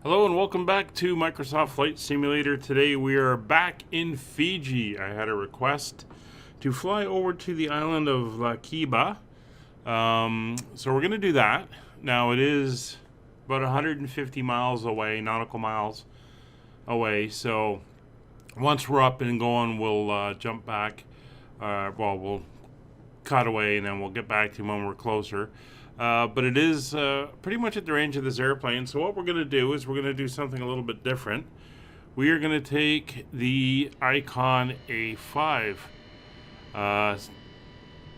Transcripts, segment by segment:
Hello and welcome back to Microsoft Flight Simulator. Today we are back in Fiji. I had a request to fly over to the island of Lakeba. So we're going to do that. Now it is about 150 miles away, nautical miles away. So once we're up and going, we'll jump back. We'll cut away and then we'll get back to when we're closer. But it is pretty much at the range of this airplane. So what we're going to do is we're going to do something a little bit different. We are going to take the Icon A5.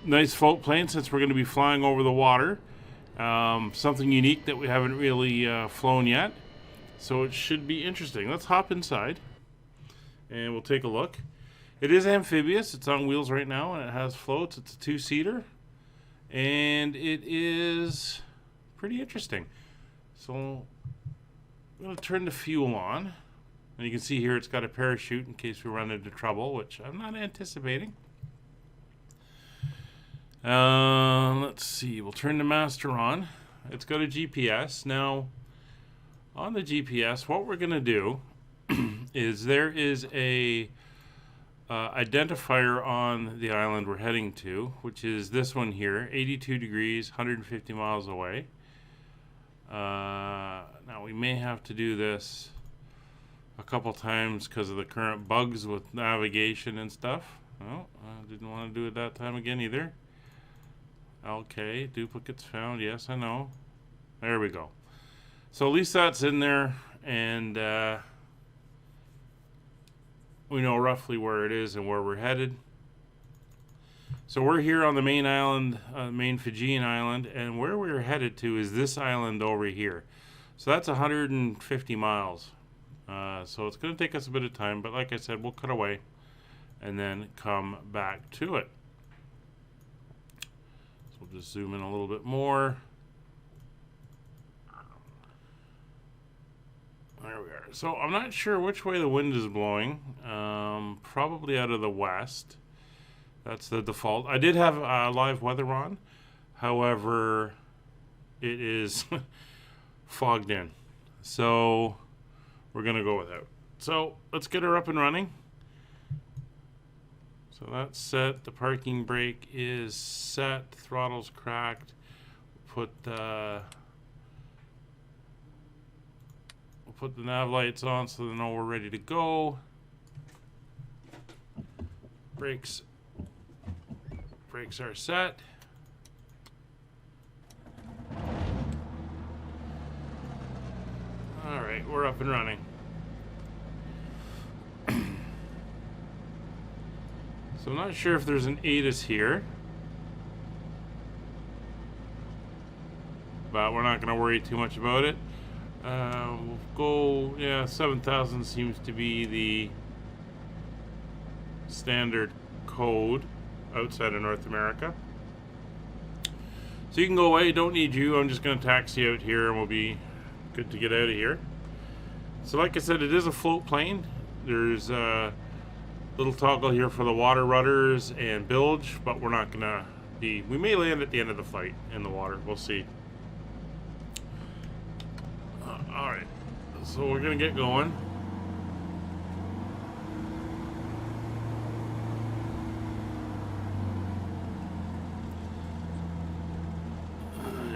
Nice float plane since we're going to be flying over the water. Something unique that we haven't really flown yet. So it should be interesting. Let's hop inside and we'll take a look. It is amphibious. It's on wheels right now and it has floats. It's a two-seater. And it is pretty interesting. So I'm going to turn the fuel on. And you can see here it's got a parachute in case we run into trouble, which I'm not anticipating. Let's see. We'll turn the master on. It's got a GPS. Now, on the GPS, what we're going to do is there is a identifier on the island we're heading to, which is this one here, 82 degrees, 150 miles away. Now we may have to do this a couple times because of the current bugs with navigation and stuff. Oh, I didn't want to do it that time again either. Okay, duplicates found. Yes, I know. There we go. So at least that's in there, and we know roughly where it is and where we're headed. So we're here on the main island, main Fijian island, and where we're headed to is this island over here. So that's 150 miles. So it's going to take us a bit of time, but like I said, we'll cut away and then come back to it. So we'll just zoom in a little bit more. There we are. So I'm not sure which way the wind is blowing. Probably out of the west. That's the default. I did have live weather on. However, it is fogged in. So we're going to go without. So let's get her up and running. So that's set. The parking brake is set. Throttle's cracked. Put the nav lights on so they know we're ready to go. Brakes are set. All right, we're up and running. So I'm not sure if there's an ATIS here, but we're not going to worry too much about it. We'll go, yeah, 7,000 seems to be the standard code outside of North America. So you can go away, don't need you. I'm just going to taxi out here and we'll be good to get out of here. So like I said, it is a float plane. There's a little toggle here for the water rudders and bilge, but we're not going to be, we may land at the end of the flight in the water. We'll see. Alright, so we're going to get going.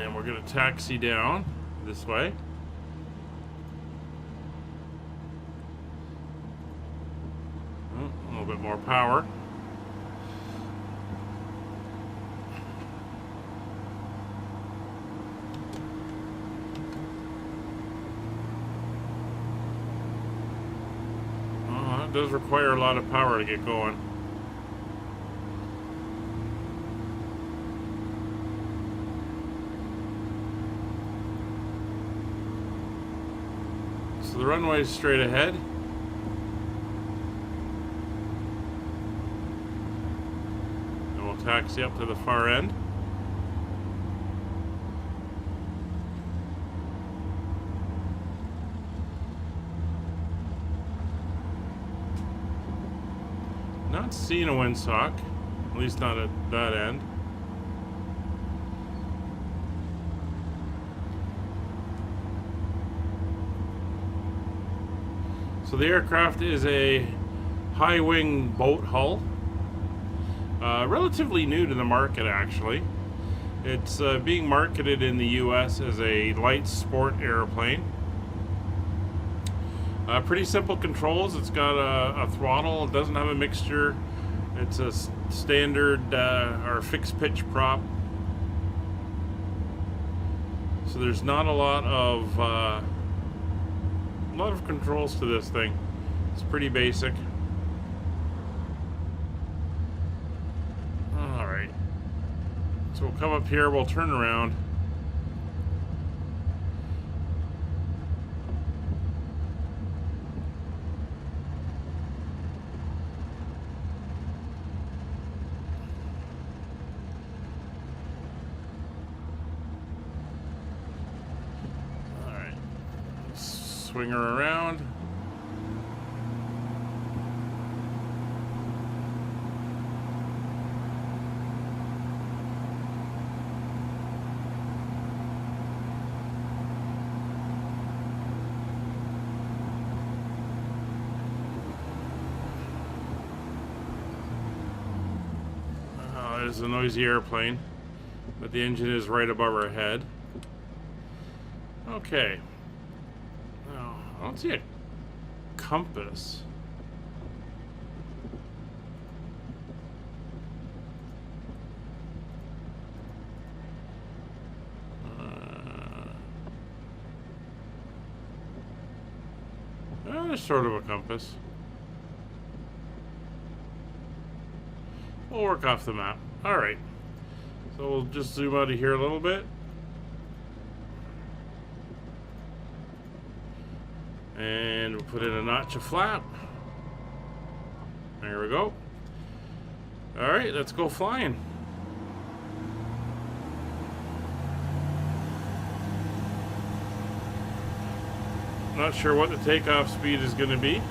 And we're going to taxi down this way. A little bit more power. It does require a lot of power to get going. So the runway is straight ahead. And we'll taxi up to the far end. Not seeing a windsock, at least not at that end. So the aircraft is a high-wing boat hull. Relatively new to the market, actually. It's being marketed in the US as a light sport airplane. Pretty simple controls. It's got a throttle. It doesn't have a mixture. It's a standard or fixed pitch prop. So there's not a lot of controls to this thing. It's pretty basic. All right. So we'll come up here. We'll turn around. Swing her around. There's a noisy airplane, but the engine is right above our head. Okay. I don't see a compass. There's sort of a compass. We'll work off the map. Alright. So we'll just zoom out of here a little bit. And we'll put in a notch of flap. There we go. Alright, let's go flying. Not sure what the takeoff speed is going to be.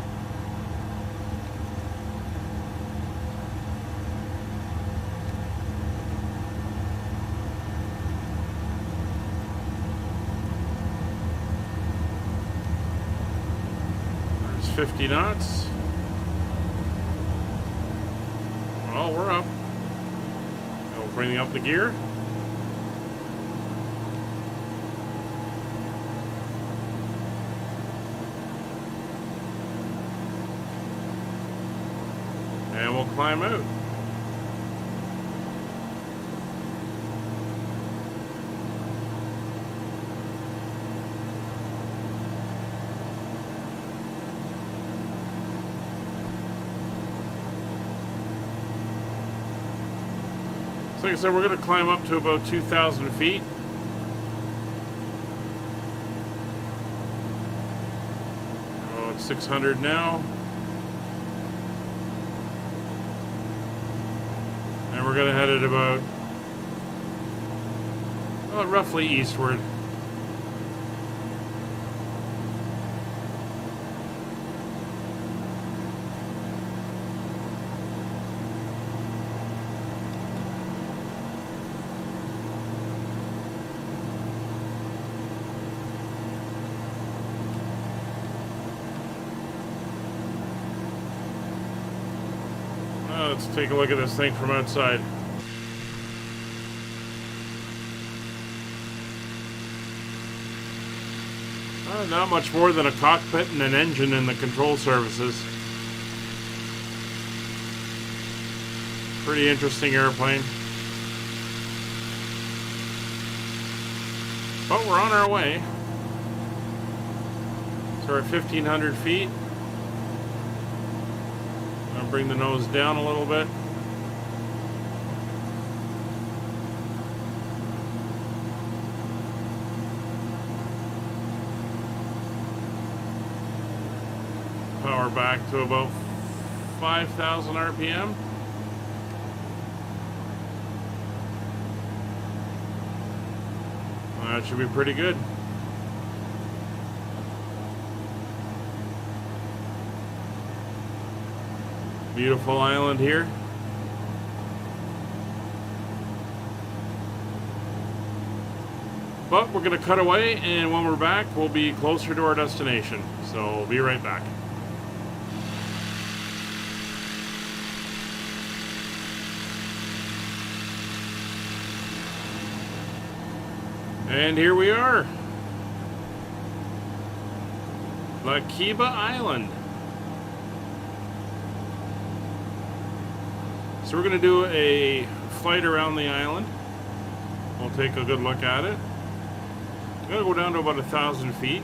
There's 50 knots. Well, we're up. We'll bring up the gear. And we'll climb out. So like I said, we're going to climb up to about 2,000 feet. Oh, it's 600 now. And we're going to head it about, well, roughly eastward. Let's take a look at this thing from outside. Not much more than a cockpit and an engine and the control surfaces. Pretty interesting airplane. But we're on our way. So we're at 1,500 feet. I'll bring the nose down a little bit. Power back to about 5,000 RPM. That should be pretty good. Beautiful island here. But we're going to cut away, and when we're back, we'll be closer to our destination. So we'll be right back. And here we are. Lakeba Island. So we're going to do a flight around the island. We'll take a good look at it. I'm going to go down to about 1,000 feet.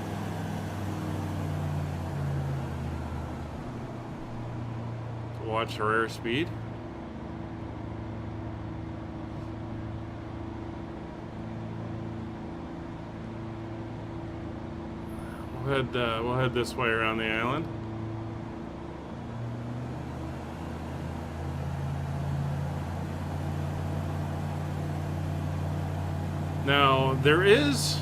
To watch our airspeed. We'll head this way around the island. Now, there is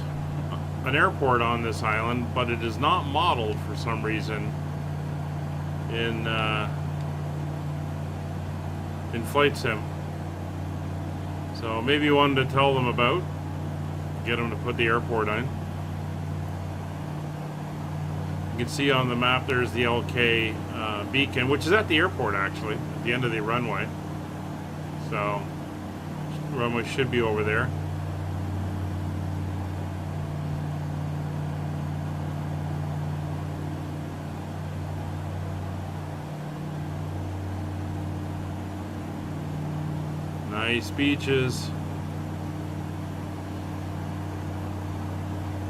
an airport on this island, but it is not modeled for some reason in Flight Sim. So maybe one to tell them about, get them to put the airport on. You can see on the map there's the LK beacon, which is at the airport actually, at the end of the runway. So, the runway should be over there. Nice beaches.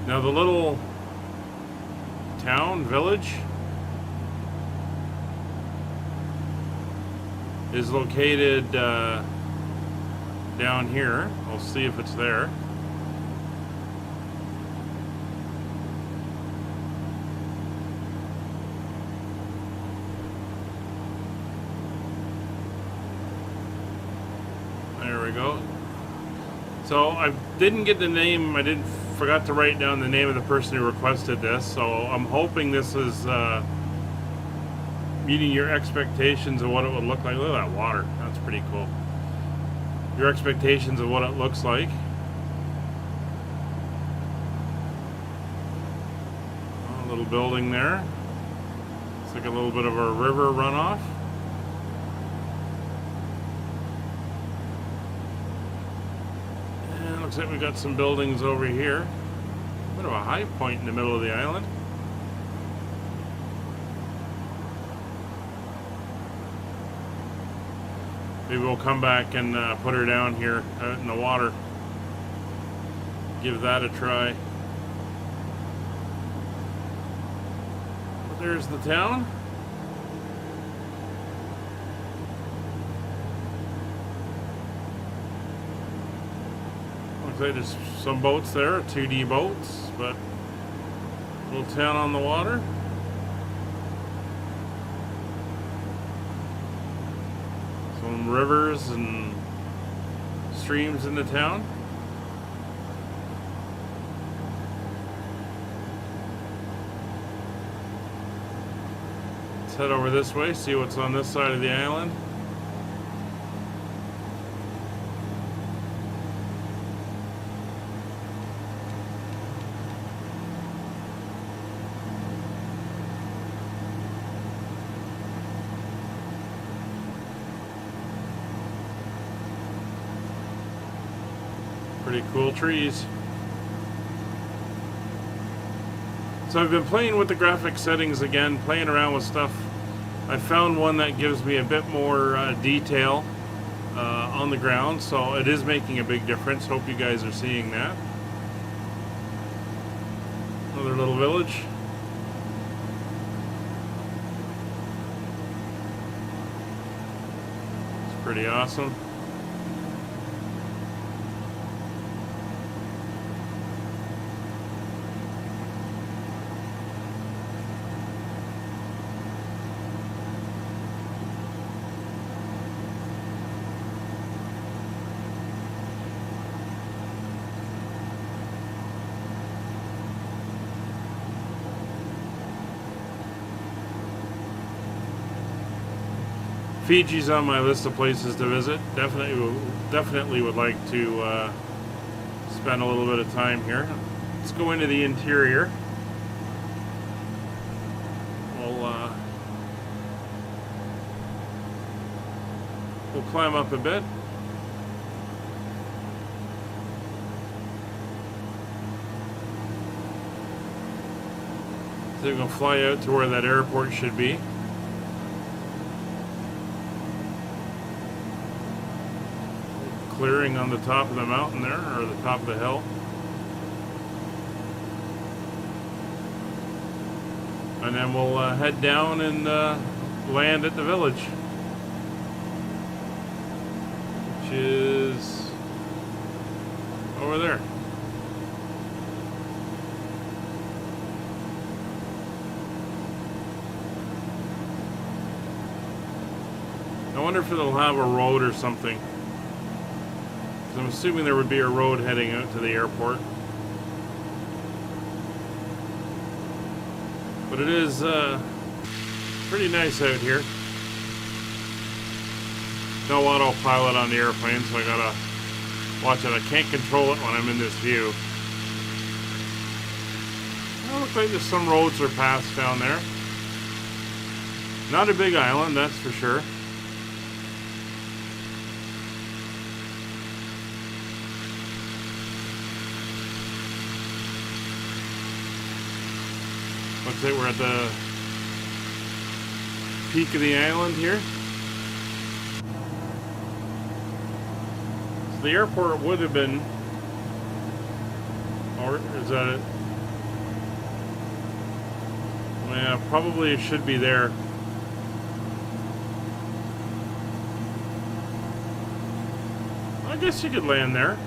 Now the little town, village, is located down here. I'll see if it's there. There we go. So I didn't get the name, forgot to write down the name of the person who requested this, so I'm hoping this is meeting your expectations of what it would look like. Look at that water, that's pretty cool. Your expectations of what it looks like. A little building there. It's like a little bit of a river runoff. Looks like we've got some buildings over here. A bit of a high point in the middle of the island. Maybe we'll come back and put her down here out in the water. Give that a try. But there's the town. Looks like there's some boats there, 2D boats, but little town on the water. Some rivers and streams in the town. Let's head over this way, see what's on this side of the island. Pretty cool trees. So I've been playing with the graphic settings again, playing around with stuff. I found one that gives me a bit more detail on the ground, so it is making a big difference. Hope you guys are seeing that. Another little village. It's pretty awesome. Fiji's on my list of places to visit. Definitely would like to spend a little bit of time here. Let's go into the interior. We'll climb up a bit. So we're going to fly out to where that airport should be. Clearing on the top of the mountain there, or the top of the hill. And then we'll head down and land at the village, which is over there. I wonder if it'll have a road or something. 'Cause I'm assuming there would be a road heading out to the airport. But it is pretty nice out here. No autopilot on the airplane, so I gotta watch it. I can't control it when I'm in this view. It looks like there's some roads or paths down there. Not a big island, that's for sure. Looks like we're at the peak of the island here. So the airport would have been, or is that it? Yeah, probably it should be there. I guess you could land there.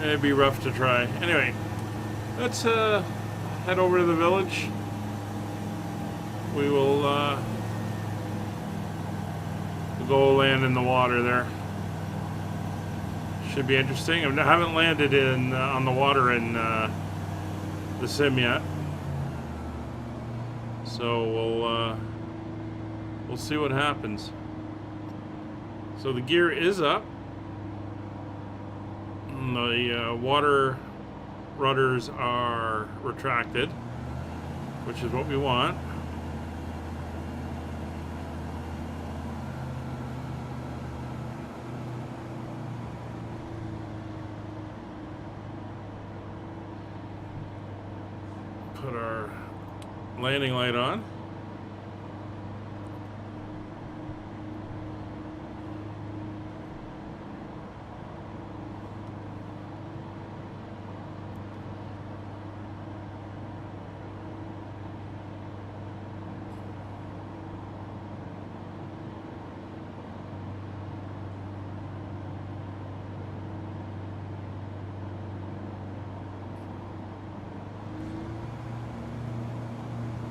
It'd be rough to try. Anyway, let's head over to the village. We will go land in the water there. Should be interesting. I haven't landed in on the water in the sim yet, so we'll see what happens. So the gear is up. The water rudders are retracted, which is what we want. Put our landing light on.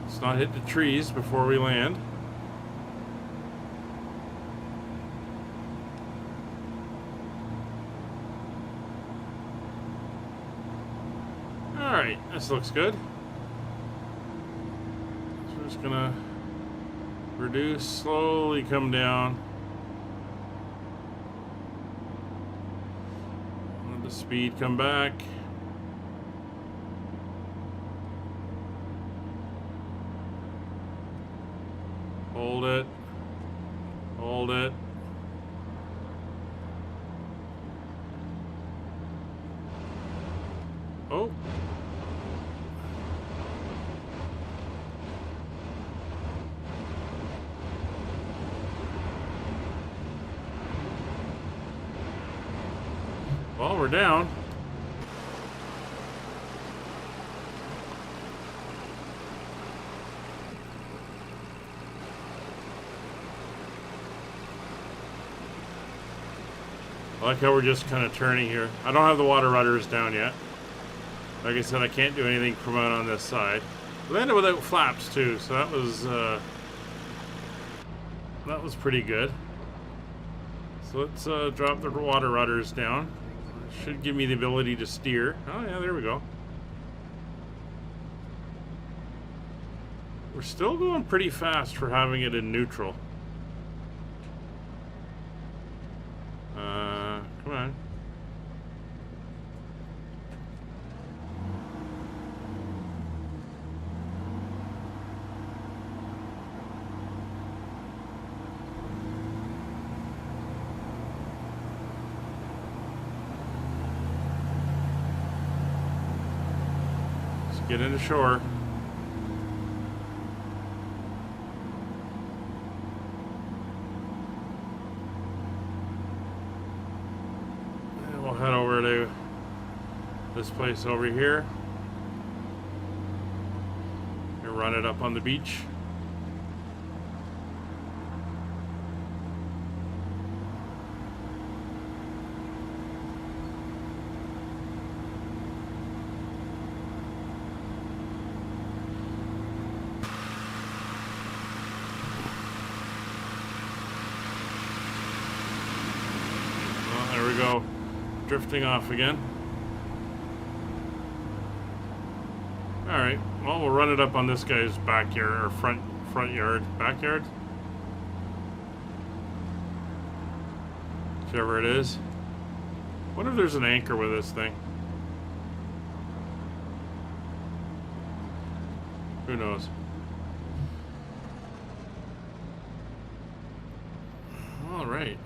Let's not hit the trees before we land. Alright, this looks good. So we're just gonna reduce, slowly come down. Let the speed come back. Hold it. Hold it. Oh. Well, we're down. I like how we're just kind of turning here. I don't have the water rudders down yet. Like I said, I can't do anything from out on this side. We landed without flaps too, so that was pretty good. So let's drop the water rudders down. Should give me the ability to steer. Oh yeah, there we go. We're still going pretty fast for having it in neutral. Come on. get into shore. And we'll head over to this place over here. And run it up on the beach. There we go, drifting off again. All right, well, we'll run it up on this guy's backyard or front backyard, whichever it is. What if there's an anchor with this thing? Who knows? All right.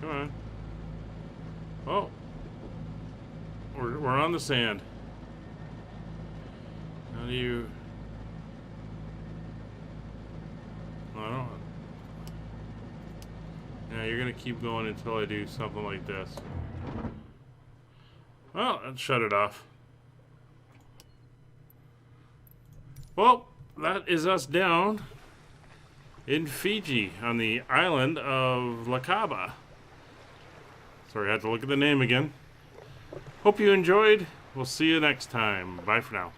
Come on. Oh. We're on the sand. How do you... I don't... Yeah, you're gonna keep going until I do something like this. Well, let's shut it off. Well, that is us down in Fiji on the island of Lakeba. Sorry, I had to look at the name again. Hope you enjoyed. We'll see you next time. Bye for now.